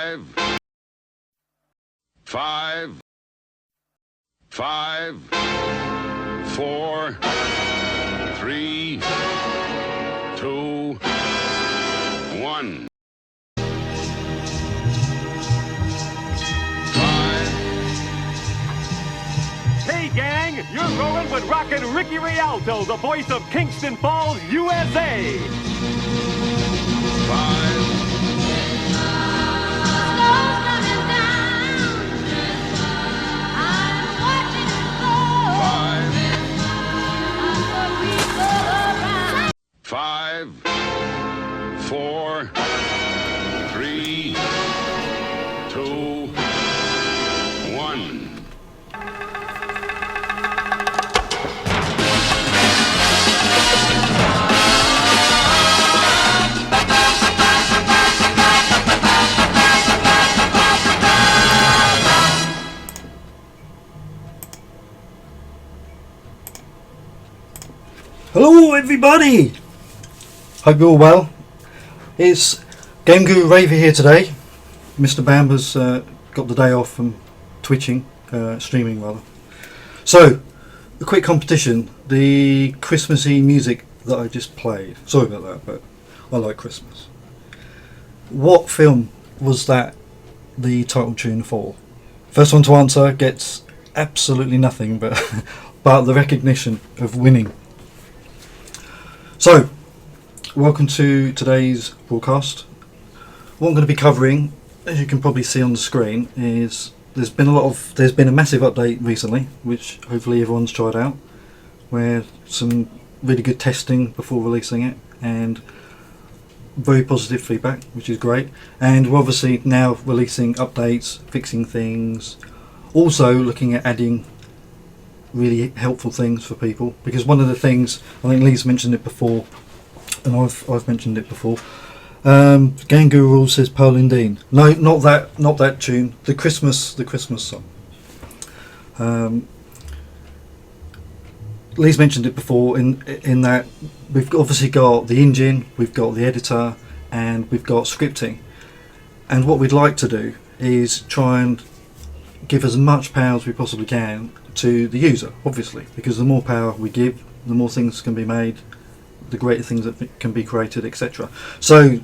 5, 4, 3, 2, 1. 5. Hey gang, you're rolling with rockin' Ricky Rialto, the voice of Kingston Falls, USA. 5, 5, 4, 3, 2, 1. Hello everybody! Hope you're all well. It's Game Guru Raver here today. Mr. Bamber's got the day off from streaming rather. So, a quick competition. The Christmassy music that I just played. Sorry about that, but I like Christmas. What film was that the title tune for? First one to answer gets absolutely nothing but, but the recognition of winning. So, welcome to today's broadcast. What I'm going to be covering, as you can probably see on the screen, is there's been a massive update recently, which hopefully everyone's tried out, where some really good testing before releasing it, and very positive feedback, which is great. And we're obviously now releasing updates, fixing things, also looking at adding really helpful things for people, because one of the things, I think Lee's mentioned it before and I've mentioned it before, Game Guru Rules says Pearl and Dean. No, not that tune, the Christmas song. Lee's mentioned it before in that we've obviously got the engine, we've got the editor, and we've got scripting, and what we'd like to do is try and give as much power as we possibly can to the user, obviously, because the more power we give, the more things can be made, the greater things that can be created, etc. So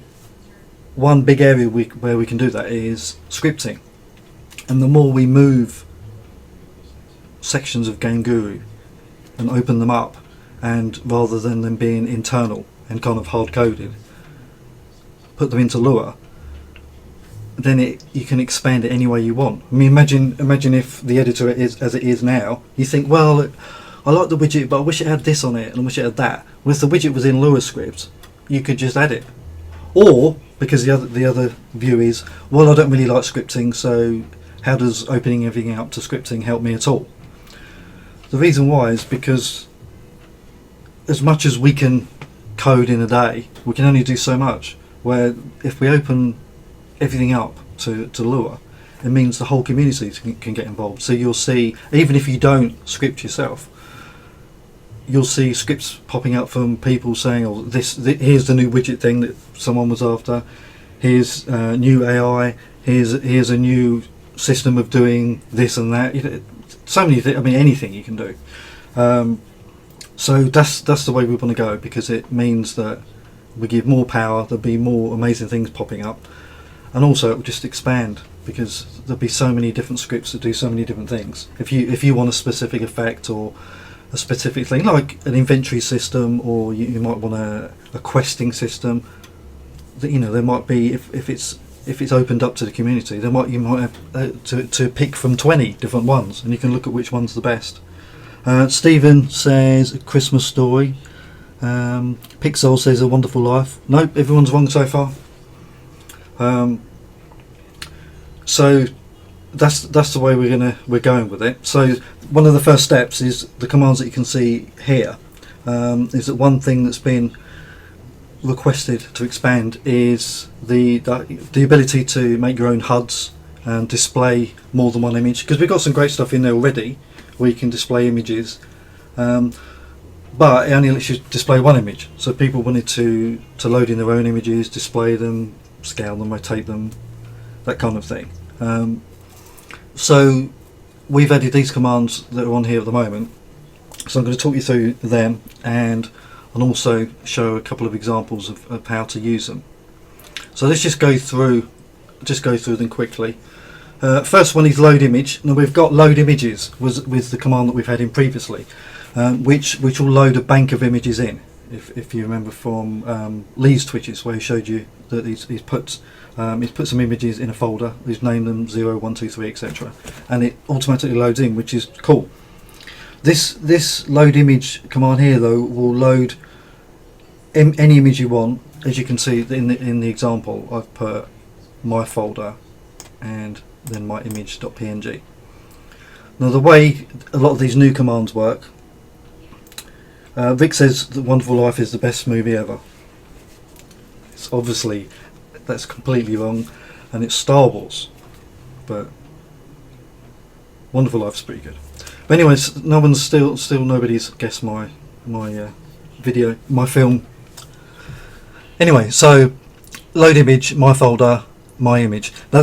one big area where we can do that is scripting, and the more we move sections of Game Guru and open them up, and rather than them being internal and kind of hard coded, put them into Lua, then you can expand it any way you want. I mean, imagine if the editor is as it is now. You think, well, I like the widget, but I wish it had this on it, and I wish it had that. Well, if the widget was in Lua script, you could just add it. Or, because the other view is, well, I don't really like scripting, so how does opening everything up to scripting help me at all? The reason why is because as much as we can code in a day, we can only do so much. Where if we open everything up to Lua, it means the whole community can get involved. So you'll see, even if you don't script yourself, you'll see scripts popping up from people saying, oh, here's the new widget thing that someone was after, here's new AI, here's a new system of doing this and that. So many things, I mean, anything you can do. So that's the way we want to go, because it means that we give more power, there'll be more amazing things popping up, and also it will just expand, because there'll be so many different scripts that do so many different things. If you want a specific effect or a specific thing, like an inventory system, or you might want a questing system, that, you know, there might be, if it's opened up to the community, you might have to pick from 20 different ones, and you can look at which one's the best. Stephen says A Christmas Story. Pixel says A Wonderful Life. Nope, everyone's wrong so far. So that's the way we're going with it. So one of the first steps is the commands that you can see here. Is that one thing that's been requested to expand is the ability to make your own HUDs and display more than one image, because we've got some great stuff in there already where you can display images, but it only lets you display one image. So people wanted to load in their own images, display them, scale them, rotate them, that kind of thing. So we've added these commands that are on here at the moment, so I'm going to talk you through them and also show a couple of examples of how to use them. So let's just go through them quickly. First one is load image. Now we've got load images with the command that we've had in previously, which will load a bank of images in. If you remember from Lee's Twitches, where he showed you that he's put some images in a folder, he's named them 0, 1, 2, 3, etc., and it automatically loads in, which is cool. This load image command here, though, will load any image you want. As you can see in the example, I've put my folder and then my image.png. Now the way a lot of these new commands work, Vic says that Wonderful Life is the best movie ever. It's obviously, that's completely wrong, and it's Star Wars, but Wonderful Life's pretty good. But anyways, nobody's guessed my video, my film. Anyway, so load image, my folder, my image. Now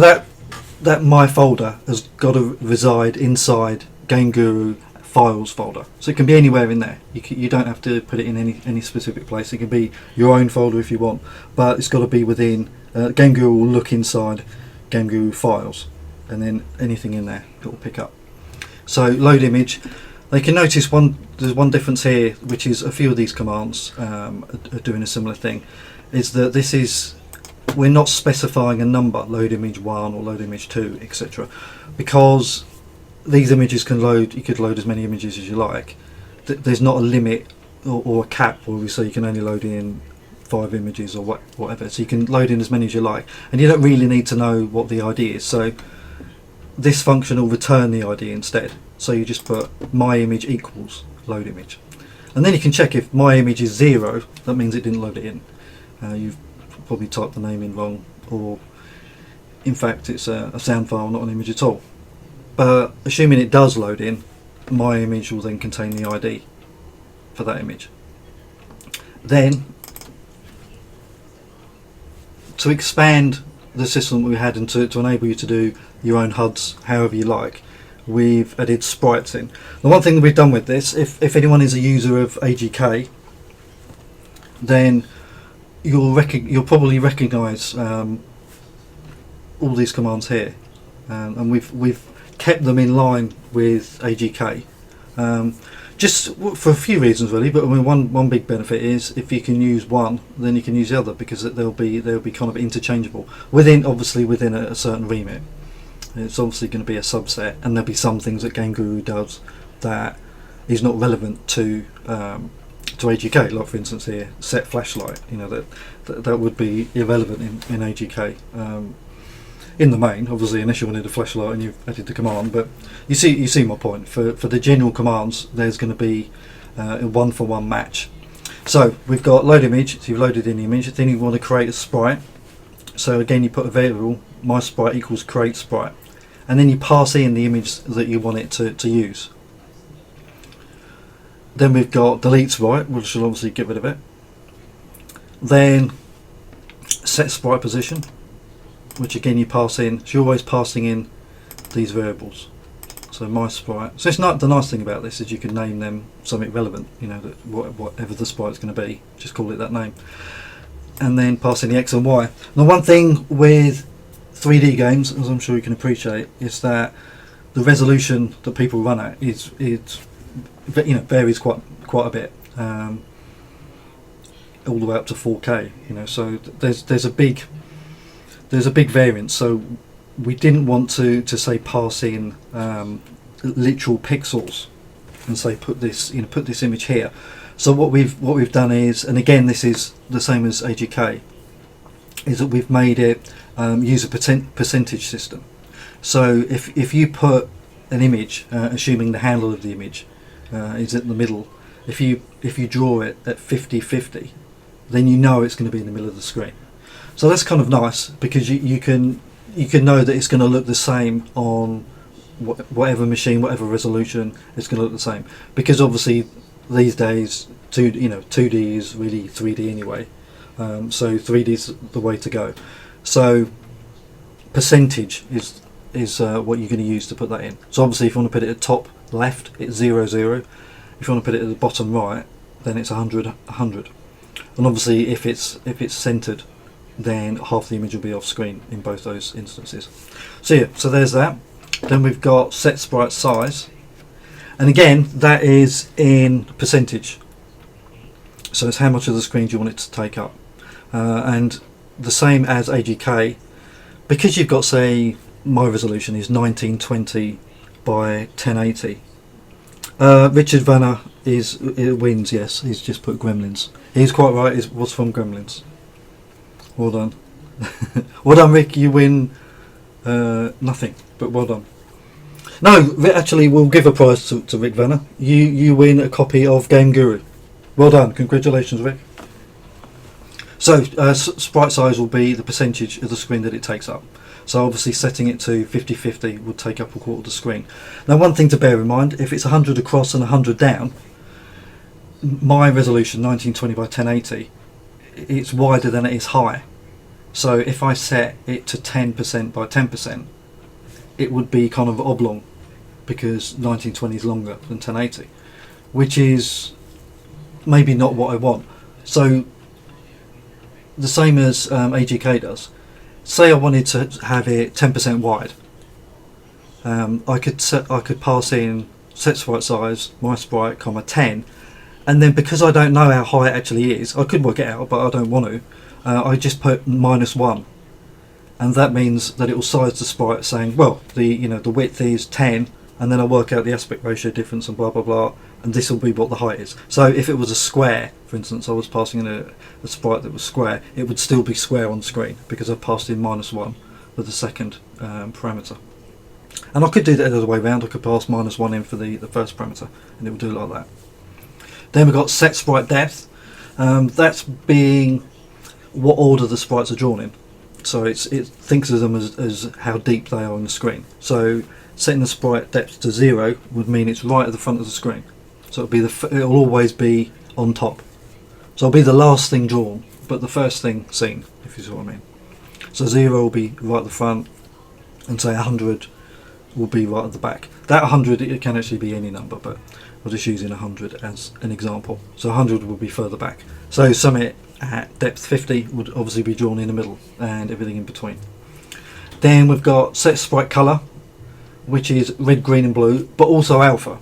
that my folder has got to reside inside Game Guru files folder, so it can be anywhere in there. You don't have to put it in any specific place. It can be your own folder if you want, but it's got to be within Game Guru. Will look inside Game Guru files, and then anything in there it will pick up. So load image. They can notice there's one difference here, which is a few of these commands are doing a similar thing, is that we're not specifying a number, load image 1 or load image 2, etc., because these images can load. You could load as many images as you like. There's not a limit or a cap where we say you can only load in 5 images or whatever. So you can load in as many as you like, and you don't really need to know what the ID is. So this function will return the ID instead. So you just put my image equals load image, and then you can check if my image is 0. That means it didn't load it in. You've probably typed the name in wrong, or in fact it's a sound file, not an image at all. But assuming it does load in, my image will then contain the ID for that image. Then, to expand the system that we had and to enable you to do your own HUDs however you like, we've added sprites in. The one thing that we've done with this, if anyone is a user of AGK, then you'll probably recognise all these commands here, and we've kept them in line with AGK, just for a few reasons really. But I mean, one big benefit is if you can use one, then you can use the other, because they'll be kind of interchangeable within a certain remit. It's obviously going to be a subset, and there'll be some things that Game Guru does that is not relevant to AGK, like for instance here, set flashlight. You know, that would be irrelevant in AGK. In the main, obviously, unless you wanted a flashlight and you've added the command. But you see my point. For the general commands, there's going to be a 1-for-1 match. So we've got load image. So you've loaded in the image. Then you want to create a sprite. So again, you put a variable, my sprite equals create sprite, and then you pass in the image that you want it to use. Then we've got delete sprite, which will obviously get rid of it. Then set sprite position, which again you pass in. So you're always passing in these variables. So my sprite. So it's not, the nice thing about this is you can name them something relevant. You know, that whatever the sprite's going to be, just call it that name. And then pass in the X and Y. Now, one thing with 3D games, as I'm sure you can appreciate, is that the resolution that people run at is varies quite a bit, all the way up to 4K. You know, so there's a big variance. So we didn't want to say pass in literal pixels and say put this image here. So what we've done is, and again this is the same as AGK, is that we've made it use a percentage system. So if you put an image, assuming the handle of the image is in the middle, if you draw it at 50-50, then you know it's going to be in the middle of the screen. So that's kind of nice, because you can know that it's going to look the same on whatever machine, whatever resolution. It's going to look the same, because obviously these days 2D is really 3D anyway, so 3D is the way to go. So percentage is what you're going to use to put that in. So obviously if you want to put it at top left, it's 0 0. If you want to put it at the bottom right, then it's 100 100. And obviously if it's centered, then half the image will be off screen in both those instances. So yeah, so there's that. Then we've got set sprite size, and again that is in percentage, so it's how much of the screen do you want it to take up. And the same as AGK, because you've got, say, my resolution is 1920 by 1080. Richard Vanner wins, yes, he's just put Gremlins. He's quite right, it was from Gremlins. Well done. Well done, Rick, you win nothing, but well done. No, actually we'll give a prize to Rick Vanner. You win a copy of Game Guru. Well done, congratulations, Rick. So sprite size will be the percentage of the screen that it takes up. So obviously setting it to 50-50 will take up a quarter of the screen. Now one thing to bear in mind, if it's 100 across and 100 down, my resolution 1920 by 1080, it's wider than it is high. So if I set it to 10% by 10%, it would be kind of oblong, because 1920 is longer than 1080, which is maybe not what I want. So the same as AGK does. Say I wanted to have it 10% wide. I could pass in set sprite size, my sprite, comma 10, and then because I don't know how high it actually is, I could work it out, but I don't want to. I just put -1, and that means that it will size the sprite, saying, well, the width is 10, and then I work out the aspect ratio difference and blah blah blah, and this will be what the height is. So if it was a square, for instance, I was passing in a sprite that was square, it would still be square on screen because I passed in -1 for the second parameter. And I could do that the other way around. I could pass -1 in for the first parameter, and it will do it like that. Then we've got set sprite depth. That's being what order the sprites are drawn in. So it thinks of them as how deep they are on the screen. So setting the sprite depth to 0 would mean it's right at the front of the screen. So it'll always be on top. So it'll be the last thing drawn, but the first thing seen, if you see what I mean. So 0 will be right at the front, and say 100 will be right at the back. That 100, it can actually be any number, but we're just using 100 as an example. So 100 will be further back. So something at depth 50 would obviously be drawn in the middle, and everything in between. Then we've got set sprite color, which is red, green and blue, but also alpha.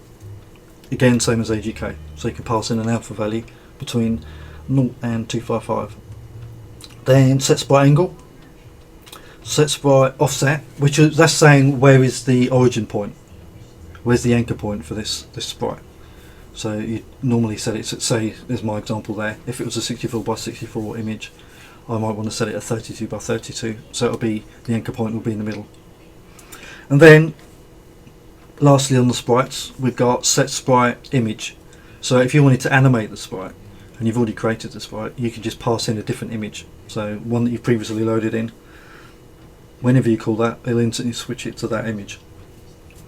Again, same as AGK. So you can pass in an alpha value between 0 and 255. Then set sprite angle, set sprite offset, that's saying where is the origin point, where's the anchor point for this sprite. So you normally set it, say there's my example there, if it was a 64 by 64 image, I might want to set it at 32 by 32, so it'll be, the anchor point will be in the middle. And then lastly on the sprites, we've got set sprite image. So if you wanted to animate the sprite, and you've already created the sprite, you can just pass in a different image. So one that you've previously loaded in, whenever you call that, it'll instantly switch it to that image.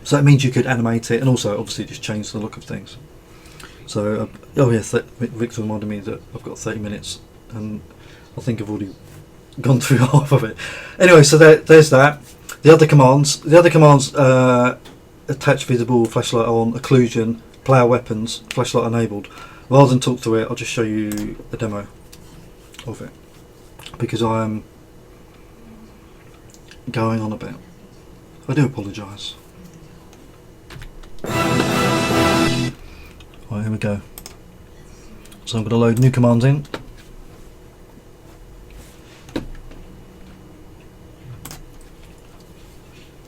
So that means you could animate it, and also obviously just change the look of things. So, oh yes, Rick's reminded me that I've got 30 minutes, and I think I've already gone through half of it. Anyway, so there's that. The other commands, attach visible, flashlight on, occlusion, player weapons, flashlight enabled. Rather than talk through it, I'll just show you a demo of it, because I am going on a bit. I do apologise. Right, here we go. So I'm going to load new commands in.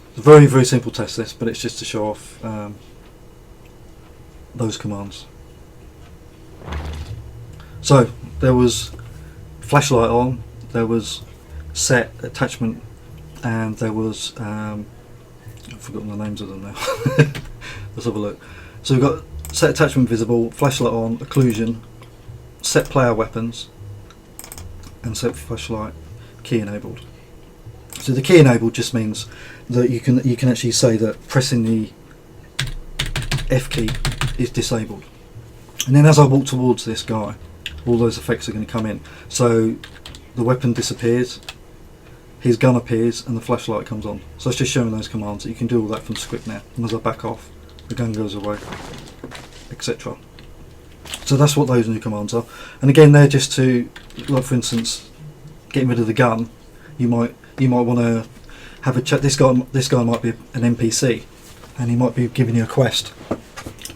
It's a very, very simple test this, but it's just to show off those commands. So there was flashlight on, there was set attachment, and there was I've forgotten the names of them now. Let's have a look. So we've got set attachment visible, flashlight on, occlusion, set player weapons, and set flashlight key enabled. So the key enabled just means that you can actually say that pressing the F key is disabled. And then as I walk towards this guy, all those effects are going to come in. So the weapon disappears, his gun appears and the flashlight comes on. So it's just showing those commands that you can do all that from script now. And as I back off, the gun goes away, etc. So that's what those new commands are. And again, they're just to, like for instance, getting rid of the gun. You might want to have a chat. This guy might be an NPC, and he might be giving you a quest,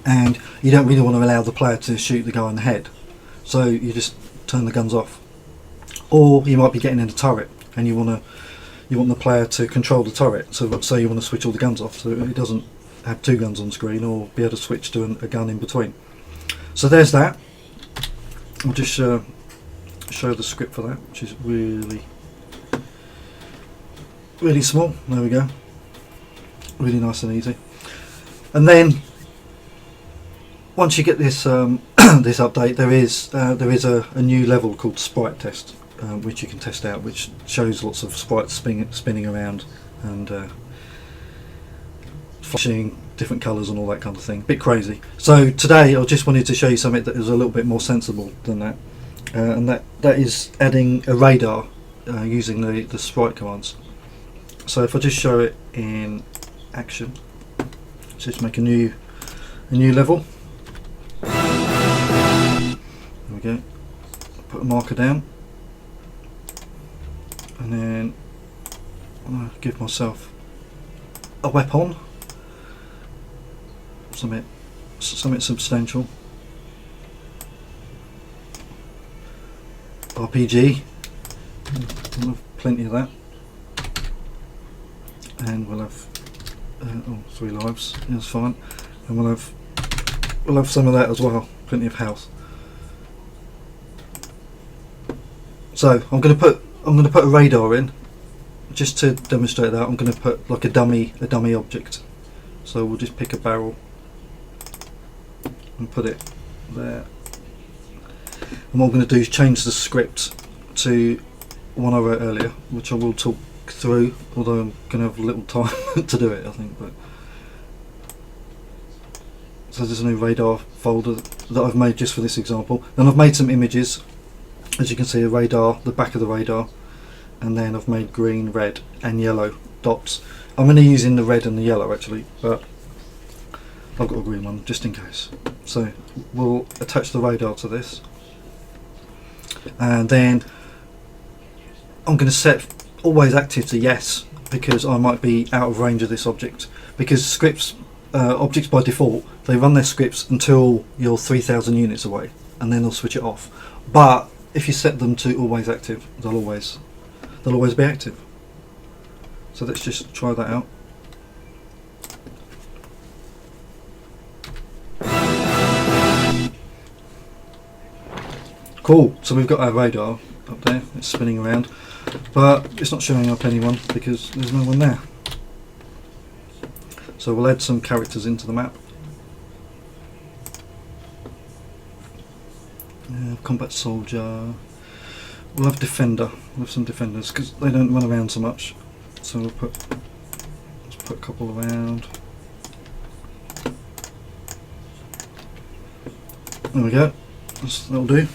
and you don't really want to allow the player to shoot the guy in the head, so you just turn the guns off. Or you might be getting in a turret, and you want the player to control the turret. So you want to switch all the guns off, so it doesn't have two guns on screen, or be able to switch to a gun in between. So there's that. I'll just show the script for that, which is really small. There we go. Really nice and easy. And then once you get this this update, there is a new level called sprite test, which you can test out, which shows lots of sprites spinning around and flashing different colours and all that kind of thing. Bit crazy. So today I just wanted to show you something that is a little bit more sensible than that, and that is adding a radar using the sprite commands. So if I just show it in action, just make a new level. There we go. Put a marker down, and then I'm going to give myself a weapon, something substantial. RPG, we'll have plenty of that, and we'll have 3 lives. That's fine, and we'll have some of that as well. Plenty of health. So I'm going to put a radar in, just to demonstrate that. I'm going to put like a dummy object. So we'll just pick a barrel and put it there. And what I'm going to do is change the script to one I wrote earlier, which I will talk through, although I'm going to have a little time to do it, I think. But so there's a new radar folder that I've made just for this example. Then I've made some images, as you can see, a radar, the back of the radar, and then I've made green, red and yellow dots. I'm going to use in the red and the yellow actually, but I've got a green one just in case. So we'll attach the radar to this, and then I'm going to set always active to yes, because I might be out of range of this object, because scripts, objects by default, they run their scripts until you're 3,000 units away, and then they'll switch it off. But if you set them to always active, they'll always be active. So let's just try that out. Cool, so we've got our radar up there, it's spinning around, but it's not showing up anyone because there's no one there. So we'll add some characters into the map. Combat soldier. We'll have defender. We'll have some defenders because they don't run around so much. So let's put a couple around. There we go. That'll do.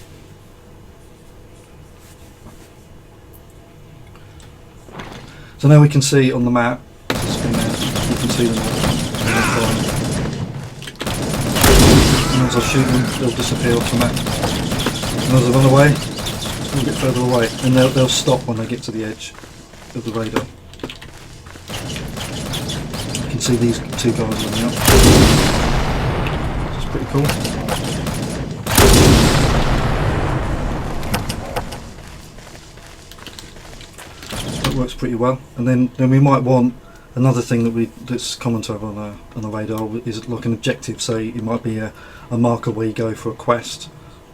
So now we can see on the map. You can see them all. And as I shoot them, they'll disappear off the map. And as I run away, they'll get further away, and they'll stop when they get to the edge of the radar. You can see these 2 guys running up. Which is pretty cool. That works pretty well. And then we might want another thing that's common to have on a radar is like an objective. Say it might be a marker where you go for a quest,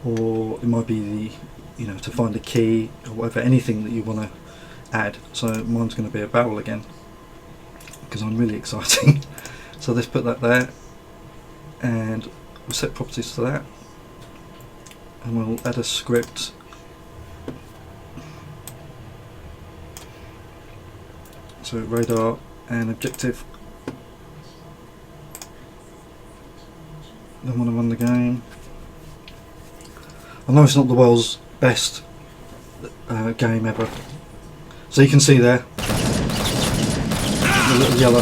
or it might be to find a key or whatever, anything that you want to add. So mine's going to be a barrel again because I'm really exciting. So let's put that there, and we'll set properties to that, and we'll add a script. So radar and objective. Then when I run the game, I know it's not the world's best game ever. So you can see there the little yellow.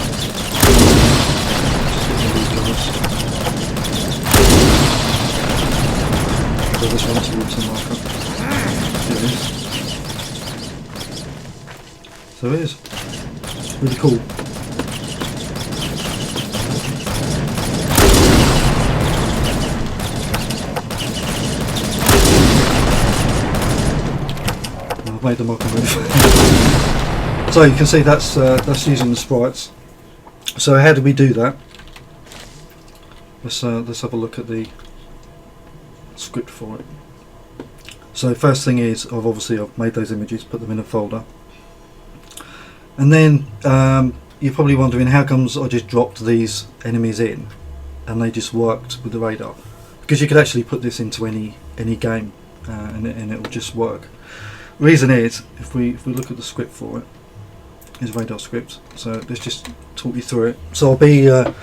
So this one towards the marker. There it is. So it is. It's really cool. I've made the marker move. So you can see that's using the sprites. So how do we do that? Let's have a look at the script for it. So first thing is I've made those images, put them in a folder, and then you're probably wondering how comes I just dropped these enemies in and they just worked with the radar, because you could actually put this into any game and it will just work. Reason is, if we look at the script for it, is radar script. So let's just talk you through it. So I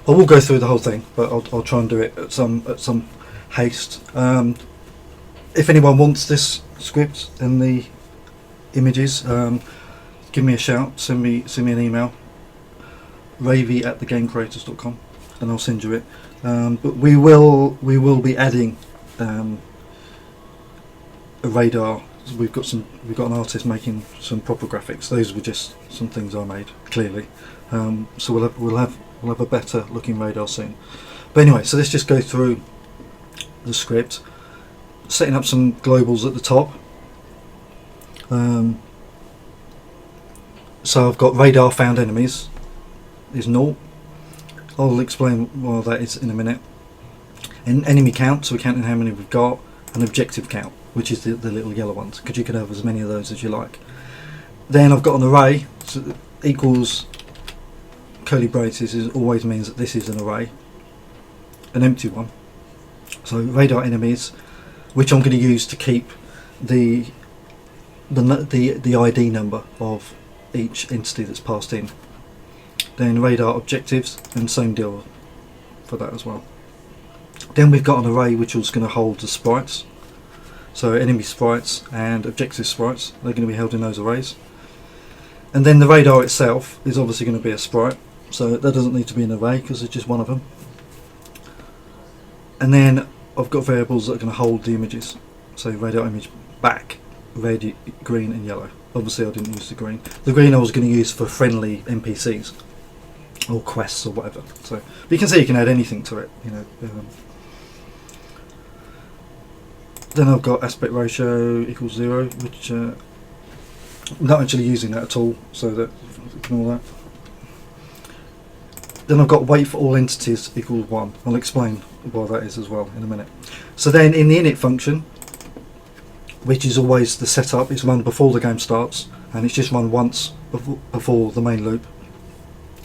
will go through the whole thing, but I'll try and do it at some haste. If anyone wants this script and the images, give me a shout. Send me an email, ravy@thegamecreators.com, and I'll send you it. But we will be adding a radar. We've got an artist making some proper graphics. Those were just some things I made, clearly. So we'll have a better looking radar soon. But anyway, so let's just go through the script, setting up some globals at the top. So I've got radar found enemies is 0. I'll explain why that is in a minute. And enemy count, so we're counting how many we've got, and objective count, which is the little yellow ones, because you can have as many of those as you like. Then I've got an array, so equals curly braces always means that this is an array, an empty one. So radar enemies, which I'm going to use to keep the ID number of each entity that's passed in. Then radar objectives, and same deal for that as well. Then we've got an array which is going to hold the sprites. So enemy sprites and objective sprites, they're going to be held in those arrays. And then the radar itself is obviously going to be a sprite, so that doesn't need to be an array because it's just one of them. And then I've got variables that are going to hold the images. So radar image back, red, green and yellow. Obviously I didn't use the green. The green I was going to use for friendly NPCs or quests or whatever. So but you can see you can add anything to it, you know. Then I've got aspect ratio equals 0, which I'm not actually using that at all, so that ignore that. Then I've got wait for all entities equals 1. I'll explain why that is as well in a minute. So then in the init function, which is always the setup, it's run before the game starts, and it's just run once before the main loop.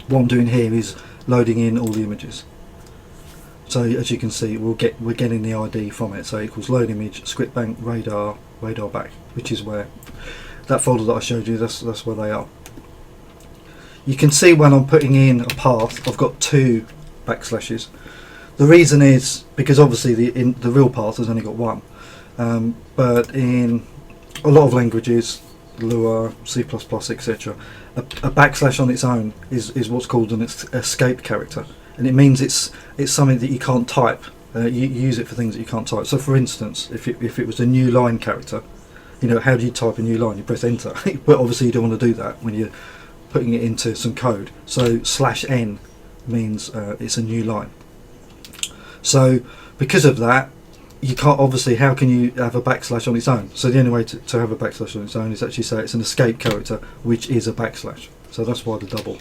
What I'm doing here is loading in all the images. So as you can see, we're getting the ID from it. So equals load image, script bank, radar back, which is where that folder that I showed you. That's where they are. You can see when I'm putting in a path, I've got 2 backslashes. The reason is because obviously the real path has only got 1, but in a lot of languages, Lua, C++, etc., a backslash on its own is what's called an escape character. And it means it's something that you can't type. You use it for things that you can't type. So for instance, if it was a new line character, you know, how do you type a new line? You press enter. But obviously you don't want to do that when you're putting it into some code. So /n means it's a new line. So because of that, you can't, obviously, how can you have a backslash on its own? So the only way to have a backslash on its own is actually say it's an escape character, which is a backslash. So that's why the double,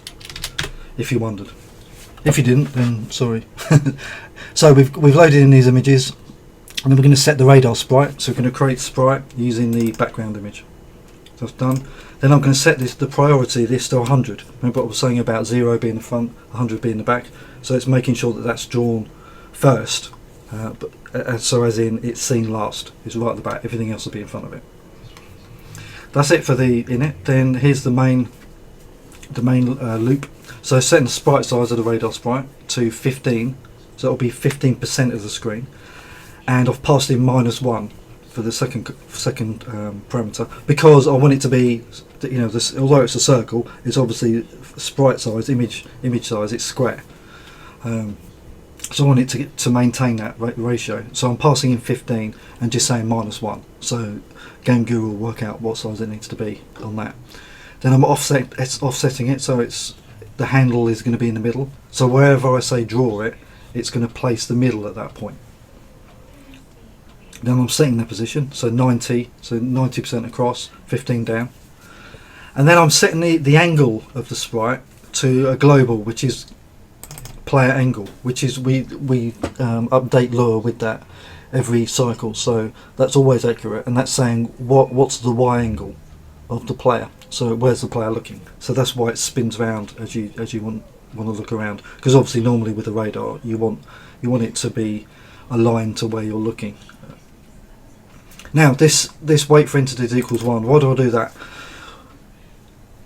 if you wondered. If you didn't, then sorry. So we've loaded in these images, and then we're going to set the radar sprite. So we're going to create sprite using the background image. So that's done. Then I'm going to set the priority of this to 100. Remember what I was saying about 0 being the front, 100 being the back. So it's making sure that that's drawn first, so as in it's seen last. It's right at the back. Everything else will be in front of it. That's it for the init. Then here's the main loop. So setting the sprite size of the radar sprite to 15, so it'll be 15% of the screen, and I've passed in -1 for the second parameter because I want it to be you know, this, although it's a circle, it's obviously sprite size, image size, it's square. So I want it to maintain that ratio. So I'm passing in 15 and just saying -1. So Game Guru will work out what size it needs to be on that. Then I'm offsetting it, so it's the handle is going to be in the middle. So wherever I say draw it, it's going to place the middle at that point. Then I'm setting the position, so 90% across, 15 down. And then I'm setting the angle of the sprite to a global, which is player angle, which is we update lure with that every cycle, so that's always accurate, and that's saying what's the Y angle of the player. So where's the player looking? So that's why it spins around as you want to look around, because obviously normally with the radar you want it to be aligned to where you're looking. Now this wait for entities equals 1. Why do I do that?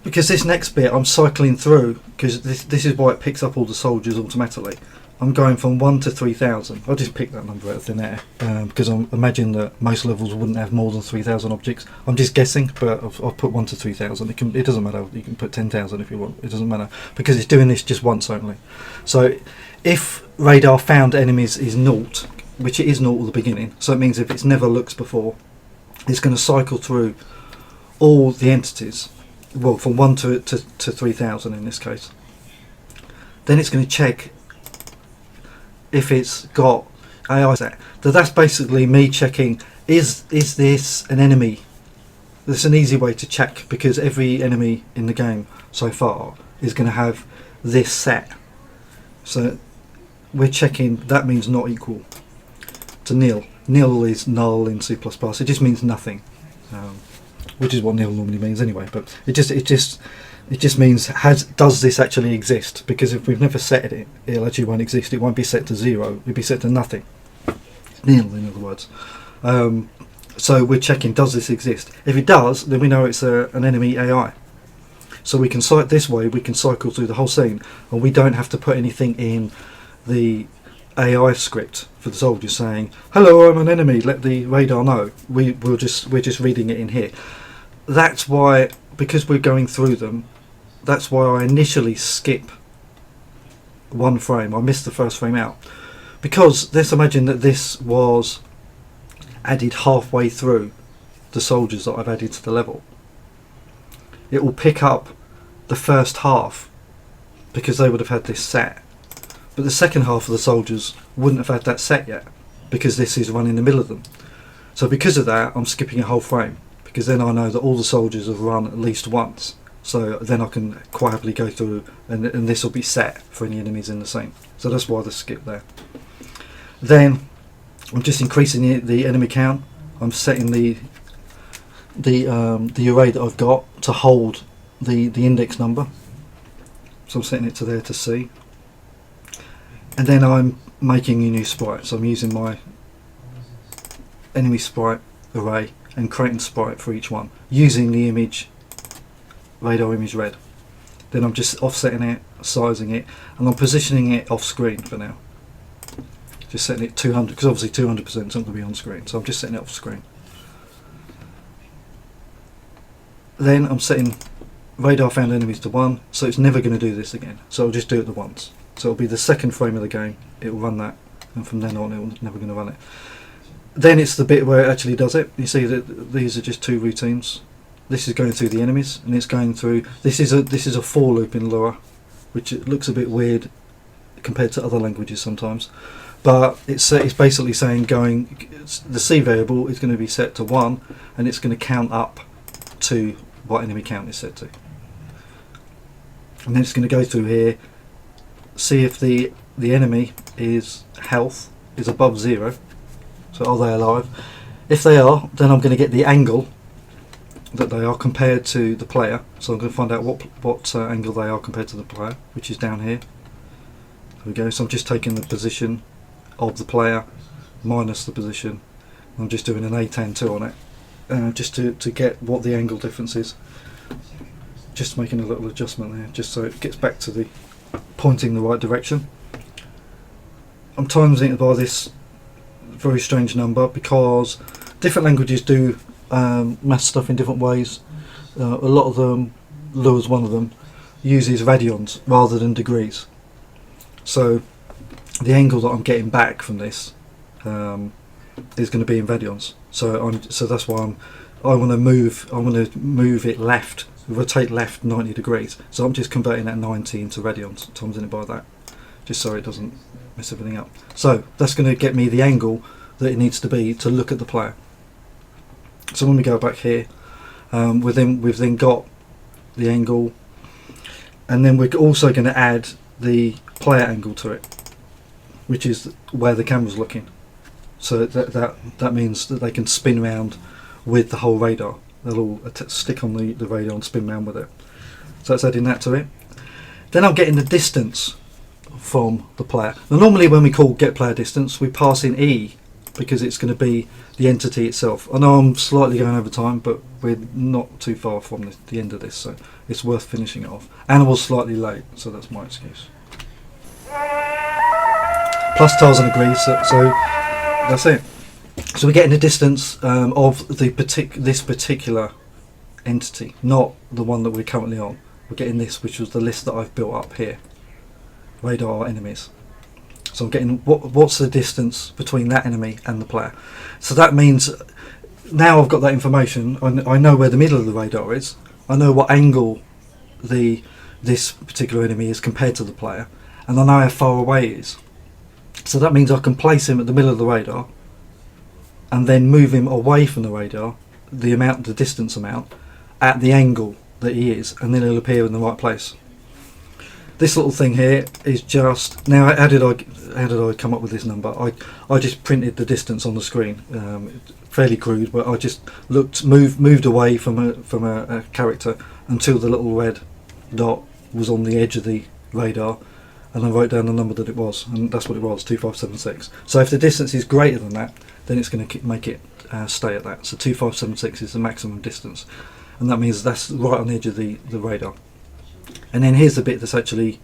Because this next bit I'm cycling through, because this is why it picks up all the soldiers automatically. I'm going from 1 to 3,000. I just picked that number out of thin air because I imagine that most levels wouldn't have more than 3,000 objects. I'm just guessing, but I've put 1 to 3,000. It doesn't matter. You can put 10,000 if you want. It doesn't matter because it's doing this just once only. So if radar found enemies is 0, which it is 0 at the beginning, so it means if it's never looked before, it's going to cycle through all the entities. Well, from 1 to 3,000 in this case. Then it's going to check if it's got AI set. So that's basically me checking, is this an enemy? That's an easy way to check, because every enemy in the game so far is going to have this set. So we're checking, that means not equal to nil. Nil is null in C++. It just means nothing. Which is what nil normally means anyway, but it just means does this actually exist? Because if we've never set it, it actually won't exist. It won't be set to 0. It'll be set to nothing. Nil, in other words. So we're checking, does this exist? If it does, then we know it's an enemy AI. So we can this way we can cycle through the whole scene, and we don't have to put anything in the AI script for the soldiers saying, "Hello, I'm an enemy. Let the radar know." We're just reading it in here. That's why, because we're going through them, that's why I initially skip one frame. I missed the first frame out, because let's imagine that this was added halfway through the soldiers that I've added to the level. It will pick up the first half because they would have had this set, but the second half of the soldiers wouldn't have had that set yet because this is run in the middle of them. So because of that, I'm skipping a whole frame, because then I know that all the soldiers have run at least once. So then I can quite happily go through, and this will be set for any enemies in the scene. So that's why the skip there. Then I'm just increasing the enemy count. I'm setting the array that I've got to hold the index number. So I'm setting it to there to C. And then I'm making a new sprite. So I'm using my enemy sprite array and creating sprite for each one using the radar image red. Then I'm just offsetting it, sizing it, and I'm positioning it off screen for now. Just setting it 200, because obviously 200% is not going to be on screen, so I'm just setting it off screen. Then I'm setting radar found enemies to 1, so it's never going to do this again. So I'll just do it the once. So it'll be the second frame of the game, it will run that, and from then on it's never going to run it. Then it's the bit where it actually does it. You see that these are just two routines. This is going through the enemies, and it's going through. This is a for loop in Lua, which it looks a bit weird compared to other languages sometimes. But it's basically saying the C variable is going to be set to 1, and it's going to count up to what enemy count is set to. And then it's going to go through here, see if the enemy health is above 0. So are they alive? If they are, then I'm going to get the angle that they are compared to the player. So I'm going to find out what angle they are compared to the player, which is down here. There we go. So I'm just taking the position of the player minus the position. I'm just doing an A-tan-2 on it, just to get what the angle difference is. Just making a little adjustment there, just so it gets back to the pointing the right direction. I'm timesing it by this very strange number, because different languages do math stuff in different ways. a lot of them, Lewis one of them, uses radians rather than degrees. So the angle that I'm getting back from this is going to be in radians. So that's why I want to move it left, rotate left 90 degrees. So I'm just converting that 90 into radians, times it by that, just so it doesn't mess everything up. So that's going to get me the angle that it needs to be to look at the player. So when we go back here, we've then got the angle, and then we're also going to add the player angle to it, which is where the camera's looking. So that means that they can spin around with the whole radar. They'll all stick on the radar and spin around with it. So that's adding that to it. Then I'm getting the distance from the player. Now normally when we call get player distance, we pass in E, because it's going to be the entity itself. I know I'm slightly going over time, but we're not too far from the end of this, so it's worth finishing it off. And I was slightly late, so that's my excuse. Plus tiles and agrees, so that's it. So we're getting the distance of this particular entity, not the one that we're currently on. We're getting this, which was the list that I've built up here. Radar enemies. So I'm getting what's the distance between that enemy and the player. So that means now I've got that information. I know where the middle of the radar is. I know what angle this particular enemy is compared to the player, and I know how far away he is. So that means I can place him at the middle of the radar, and then move him away from the radar, the distance amount, at the angle that he is, and then he'll appear in the right place. This little thing here is just, now how did I come up with this number? I just printed the distance on the screen, fairly crude, but I just moved away from a character until the little red dot was on the edge of the radar, and I wrote down the number that it was, and that's what it was, 2576. So if the distance is greater than that, then it's going to make it stay at that. So 2576 is the maximum distance, and that means that's right on the edge of the radar. And then here's the bit that's actually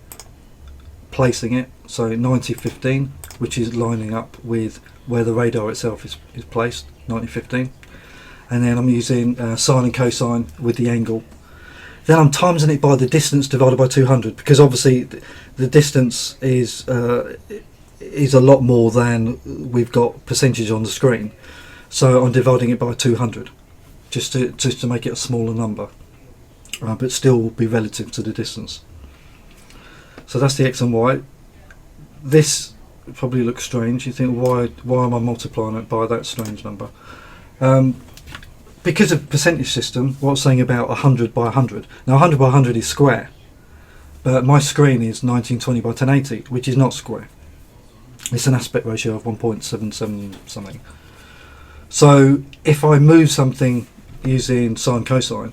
placing it, so 9015, which is lining up with where the radar itself is placed, 9015. And then I'm using sine and cosine with the angle. Then I'm timesing it by the distance divided by 200, because obviously the distance is a lot more than we've got percentage on the screen. So I'm dividing it by 200, just to make it a smaller number. But still be relative to the distance. So that's the X and Y. This probably looks strange. You think, why am I multiplying it by that strange number? Because of percentage system, what I was saying about 100 by 100. Now 100 by 100 is square, but my screen is 1920 by 1080, which is not square. It's an aspect ratio of 1.77 something. So if I move something using sine cosine,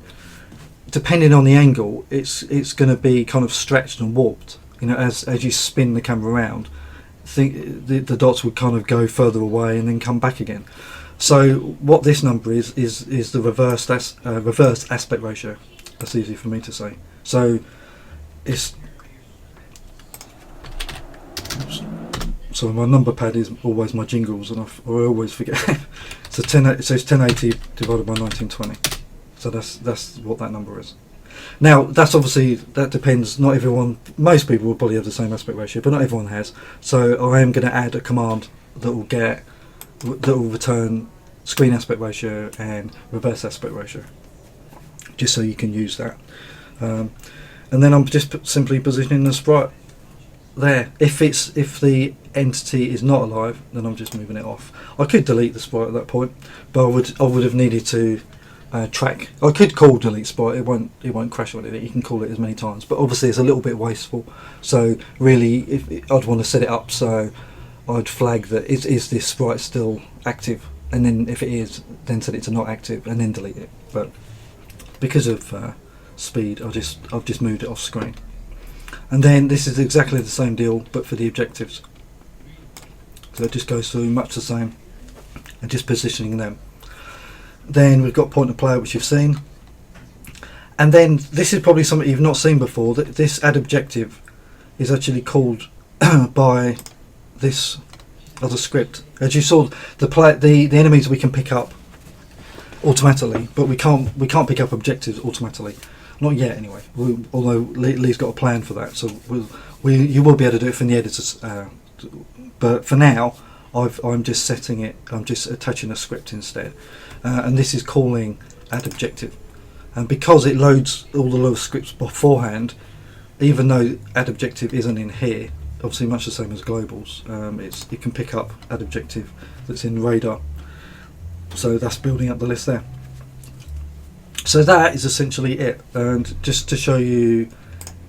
depending on the angle, it's going to be kind of stretched and warped. You know, as you spin the camera around, the dots would kind of go further away and then come back again. So what this number is the reverse aspect ratio. That's easy for me to say. So it's, so my number pad is always my jingles, and I always forget. So it's 1080 divided by 1920. So that's what that number is. Now that's obviously, that depends. Not everyone, most people will probably have the same aspect ratio, but not everyone has. So I am going to add a command that will return screen aspect ratio and reverse aspect ratio, just so you can use that. And then I'm just simply positioning the sprite there. If the entity is not alive, then I'm just moving it off. I could delete the sprite at that point, but I would have needed to track. I could call delete sprite. It won't crash on it. You can call it as many times, but obviously it's a little bit wasteful. So really, I'd want to set it up so I'd flag that is this sprite still active, and then if it is, then set it to not active, and then delete it. But because of speed, I've just moved it off screen. And then this is exactly the same deal, but for the objectives. So it just goes through much the same, and just positioning them. Then we've got point of player, which you've seen. And then this is probably something you've not seen before. That this add objective is actually called by this other script. As you saw, the enemies we can pick up automatically, but we can't pick up objectives automatically, not yet anyway. Although Lee's got a plan for that, so you will be able to do it from the editors. But for now, I'm just setting it. I'm just attaching a script instead, and this is calling add objective. And because it loads all the little scripts beforehand, even though add objective isn't in here, obviously much the same as globals, it can pick up add objective that's in radar. So that's building up the list there. So that is essentially it. And just to show you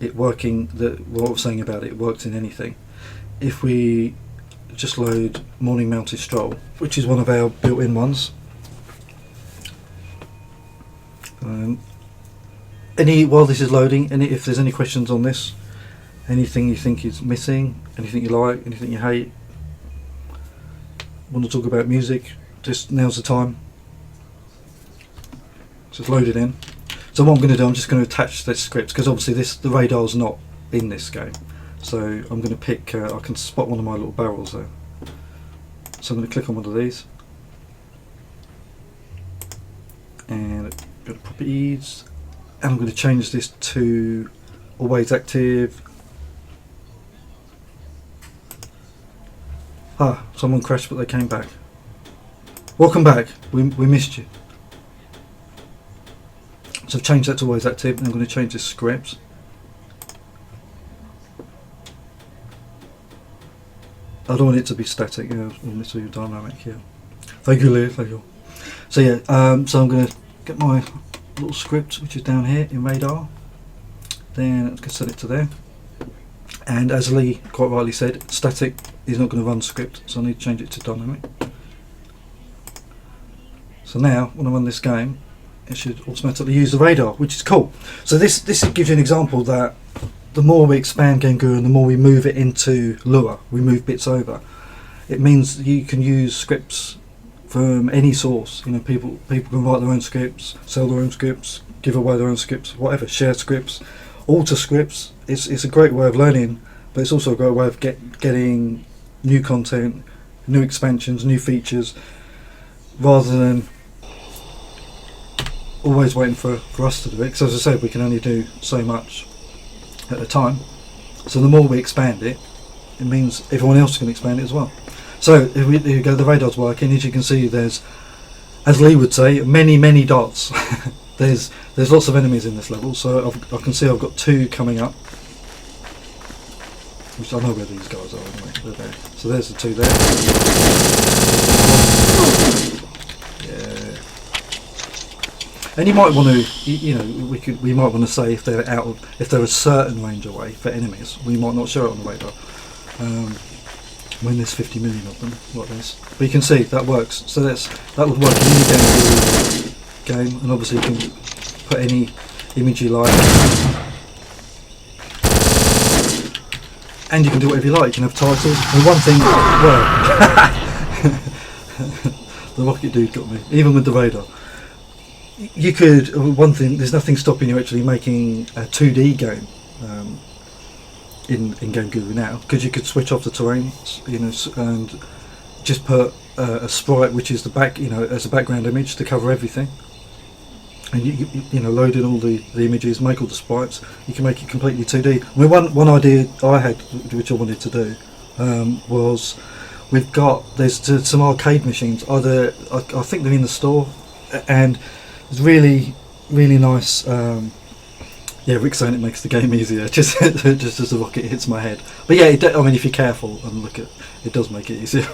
it working, what I was saying about it works in anything. If we just load morning mounted stroll, which is one of our built-in ones. While this is loading, if there's any questions on this, anything you think is missing, anything you like, anything you hate, want to talk about music, just now's the time. Just load it in. So what I'm going to do, I'm just going to attach this script, because obviously the radar's not in this game. So I'm going to pick, I can spot one of my little barrels there. So I'm going to click on one of these. And go to properties. And I'm going to change this to always active. Someone crashed but they came back. Welcome back, we missed you. So I've changed that to always active, and I'm going to change this script. I don't want it to be static, I want it to be dynamic, yeah. Thank you, Leah, thank you. So yeah, so I'm going to get my little script, which is down here in radar. Then I can set it to there. And as Lee quite rightly said, static is not going to run script, so I need to change it to dynamic. So now, when I run this game, it should automatically use the radar, which is cool. So this gives you an example that the more we expand Game Guru and the more we move it into Lua, we move bits over, it means you can use scripts from any source. People can write their own scripts, sell their own scripts, give away their own scripts, whatever, share scripts, alter scripts. It's a great way of learning, but it's also a great way of getting new content, new expansions, new features, rather than always waiting for us to do it, because as I said, we can only do so much at a time. So the more we expand it, it means everyone else can expand it as well. So if you go, the radar's working. As you can see, there's, as Lee would say, many dots. there's lots of enemies in this level, so I can see I've got 2 coming up, which I know where these guys are anyway. They're there. So there's the 2 there. Yeah. And you might want to, we might want to say if they're if they're a certain range away for enemies, we might not show it on the radar. When there's 50 million of them, like this. But you can see that works. So that would work in any game, and obviously you can put any image you like, and you can do whatever you like. You can have titles. And one thing, the rocket dude got me. Even with the radar, you could. One thing, there's nothing stopping you actually making a 2D game. In Game Guru now, because you could switch off the terrain, and just put a sprite, which is the back, as a background image to cover everything, and you load in all the images, make all the sprites. You can make it completely 2D. I mean, one idea I had, which I wanted to do, was there's some arcade machines. Either I think they're in the store, and it's really nice. Yeah, Rick's saying it makes the game easier, just as the rocket hits my head. But yeah, I mean, if you're careful and look at it, does make it easier.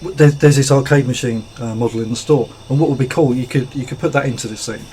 There's this arcade machine model in the store, and what would be cool, you could put that into this scene.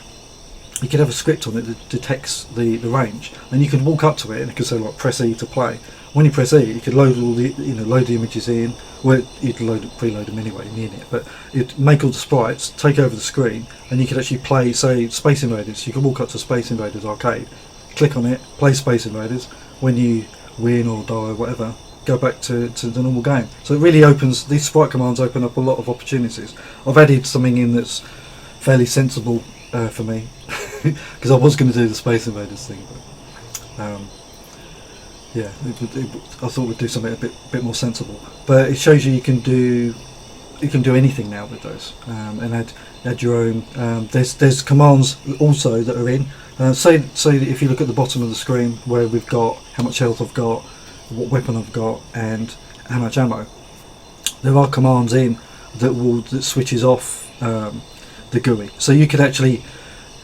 You could have a script on it that detects the range, and you could walk up to it and it could say like press E to play. When you press E, you could load all the load the images in. Well, you'd preload them anyway in the Init, but you'd make all the sprites, take over the screen, and you could actually play, say, Space Invaders. You could walk up to Space Invaders arcade, click on it, play Space Invaders. When you win or die or whatever, go back to the normal game. So it really opens, these sprite commands open up a lot of opportunities. I've added something in that's fairly sensible for me, because I was going to do the Space Invaders thing, but yeah, I thought we'd do something a bit more sensible. But it shows you can do you can do anything now with those, and add your own. There's commands also that are in. Say if you look at the bottom of the screen where we've got how much health I've got, what weapon I've got, and how much ammo. There are commands in that switches off the GUI, so you could actually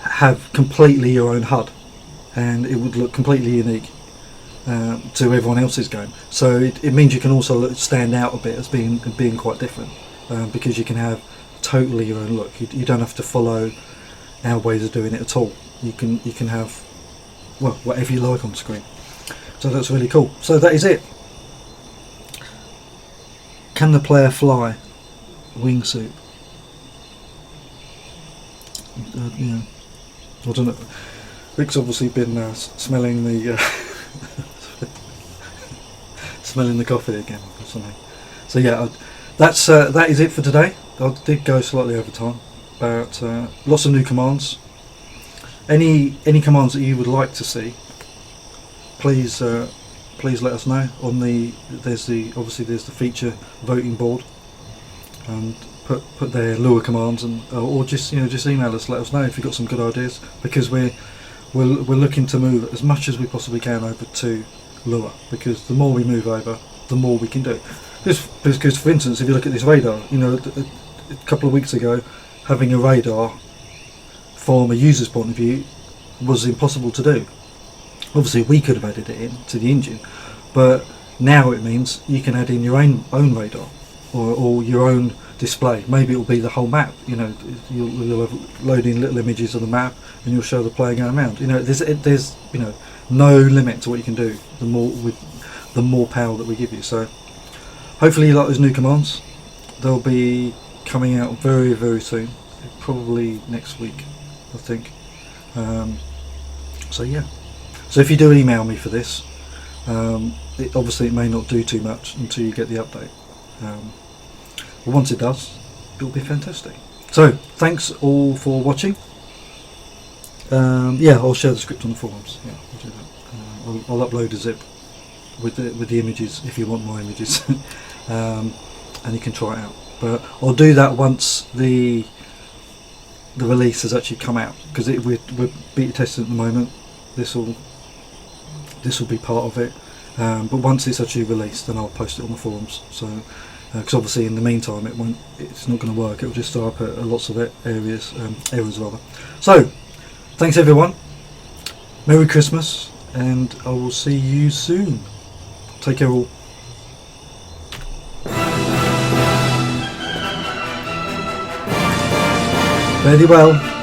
have completely your own HUD, and it would look completely unique to everyone else's game. So it means you can also stand out a bit as being quite different, because you can have totally your own look. You don't have to follow our ways of doing it at all. You can have, well, whatever you like on screen. So that's really cool. So that is it. Can the player fly? Wingsuit. Yeah, I don't know. Rick's obviously been smelling the smelling the coffee again or something. So yeah, that is it for today. I did go slightly over time, but lots of new commands. Any commands that you would like to see, please let us know. On there's the feature voting board, and put their lure commands, and or just email us, let us know if you've got some good ideas, because we're looking to move as much as we possibly can over to lure, because the more we move over, the more we can do. Because for instance, if you look at this radar, a couple of weeks ago, having a radar from a user's point of view was impossible to do. Obviously we could have added it in to the engine, but now it means you can add in your own radar or your own display. Maybe it will be the whole map. You'll have loading little images of the map, and you'll show the player going around. There's no limit to what you can do. The more power that we give you. So hopefully you like those new commands. They'll be coming out very, very soon, probably next week, I think. So yeah. So if you do email me for this, obviously it may not do too much until you get the update. But once it does, it'll be fantastic. So thanks all for watching. Yeah, I'll share the script on the forums. Yeah, I'll do that. I'll upload a zip with the images if you want more images, and you can try it out. But I'll do that once the release has actually come out, because we're beta testing at the moment. This will be part of it, but once it's actually released, then I'll post it on the forums. So because obviously in the meantime it's not going to work. It'll just throw up lots of errors rather. So thanks everyone, Merry Christmas, and I will see you soon. Take care all. Very well.